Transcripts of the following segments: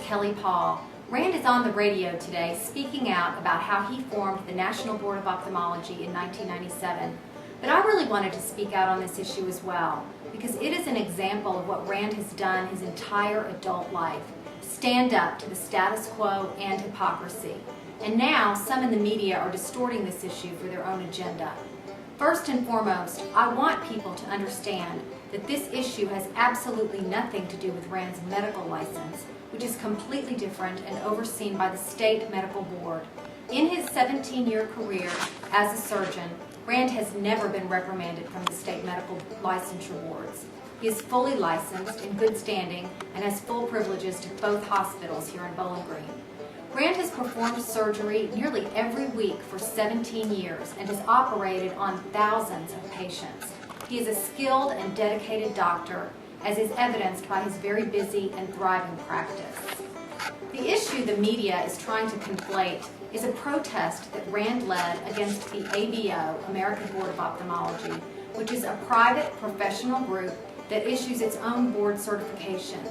Kelley Paul. Rand is on the radio today speaking out about how he formed the National Board of Ophthalmology in 1997. But I really wanted to speak out on this issue as well, because it is an example of what Rand has done his entire adult life: stand up to the status quo and hypocrisy. And now some in the media are distorting this issue for their own agenda. First and foremost, I want people to understand that this issue has absolutely nothing to do with Rand's medical license, which is completely different and overseen by the state medical board. In his 17-year career as a surgeon, Rand has never been reprimanded from the state medical licensure boards. He is fully licensed, in good standing, and has full privileges to both hospitals here in Bowling Green. Rand has performed surgery nearly every week for 17 years and has operated on thousands of patients. He is a skilled and dedicated doctor, as is evidenced by his very busy and thriving practice. The issue the media is trying to conflate is a protest that Rand led against the ABO, American Board of Ophthalmology, which is a private professional group that issues its own board certification.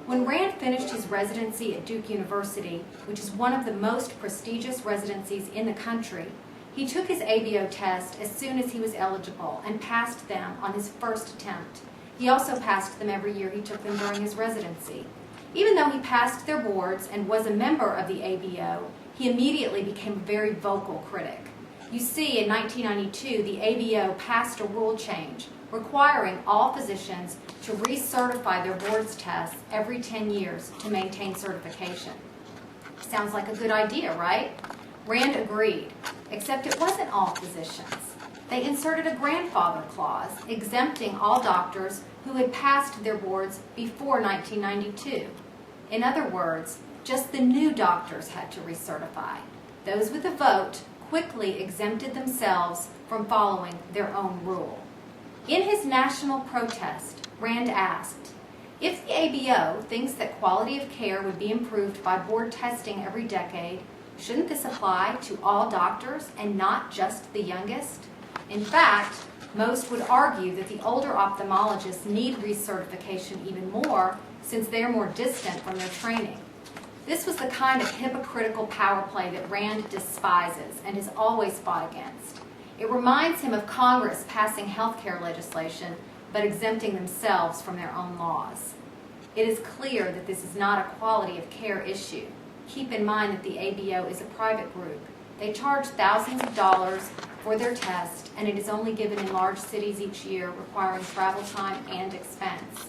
When Rand finished his residency at Duke University, which is one of the most prestigious residencies in the country, he took his ABO test as soon as he was eligible and passed them on his first attempt. He also passed them every year he took them during his residency. Even though he passed their boards and was a member of the ABO, he immediately became a very vocal critic. You see, in 1992, the ABO passed a rule change requiring all physicians to recertify their boards tests every 10 years to maintain certification. Sounds like a good idea, right? Rand agreed, except it wasn't all physicians. They inserted a grandfather clause exempting all doctors who had passed their boards before 1992. In other words, just the new doctors had to recertify. Those with a vote quickly exempted themselves from following their own rule. In his national protest, Rand asked, if the ABO thinks that quality of care would be improved by board testing every decade, shouldn't this apply to all doctors and not just the youngest? In fact, most would argue that the older ophthalmologists need recertification even more since they are more distant from their training. This was the kind of hypocritical power play that Rand despises and has always fought against. It reminds him of Congress passing health care legislation but exempting themselves from their own laws. It is clear that this is not a quality of care issue. Keep in mind that the ABO is a private group. They charge thousands of dollars for their test, and it is only given in large cities each year, requiring travel time and expense.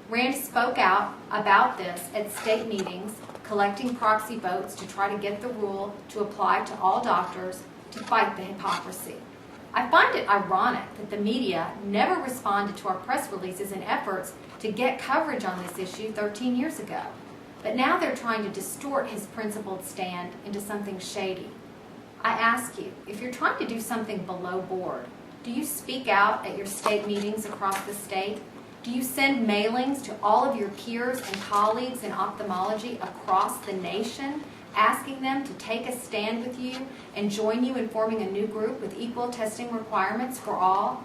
Rand spoke out about this at state meetings, collecting proxy votes to try to get the rule to apply to all doctors to fight the hypocrisy. I find it ironic that the media never responded to our press releases and efforts to get coverage on this issue 13 years ago. But now they're trying to distort his principled stand into something shady. I ask you, if you're trying to do something below board, do you speak out at your state meetings across the state? Do you send mailings to all of your peers and colleagues in ophthalmology across the nation, asking them to take a stand with you and join you in forming a new group with equal testing requirements for all?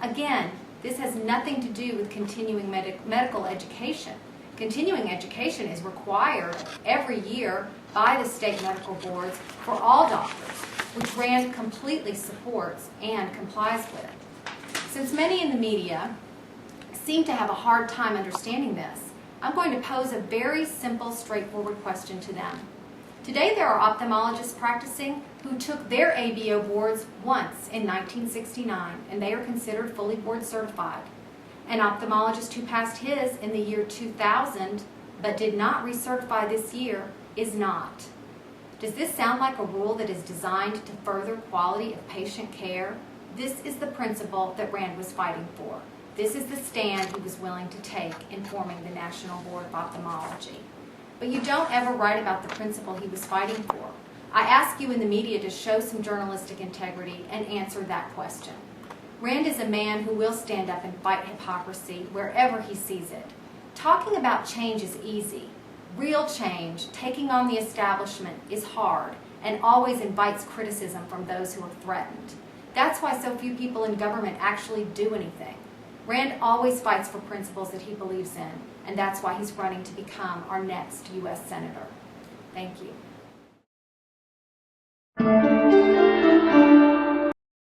Again, this has nothing to do with continuing medical education. Continuing education is required every year by the state medical boards for all doctors, which Rand completely supports and complies with. Since many in the media seem to have a hard time understanding this, I'm going to pose a very simple, straightforward question to them. Today there are ophthalmologists practicing who took their ABO boards once in 1969, and they are considered fully board certified. An ophthalmologist who passed his in the year 2000 but did not recertify this year is not. Does this sound like a rule that is designed to further quality of patient care? This is the principle that Rand was fighting for. This is the stand he was willing to take in forming the National Board of Ophthalmology. But you don't ever write about the principle he was fighting for. I ask you in the media to show some journalistic integrity and answer that question. Rand is a man who will stand up and fight hypocrisy wherever he sees it. Talking about change is easy. Real change, taking on the establishment, is hard and always invites criticism from those who are threatened. That's why so few people in government actually do anything. Rand always fights for principles that he believes in, and that's why he's running to become our next U.S. Senator. Thank you.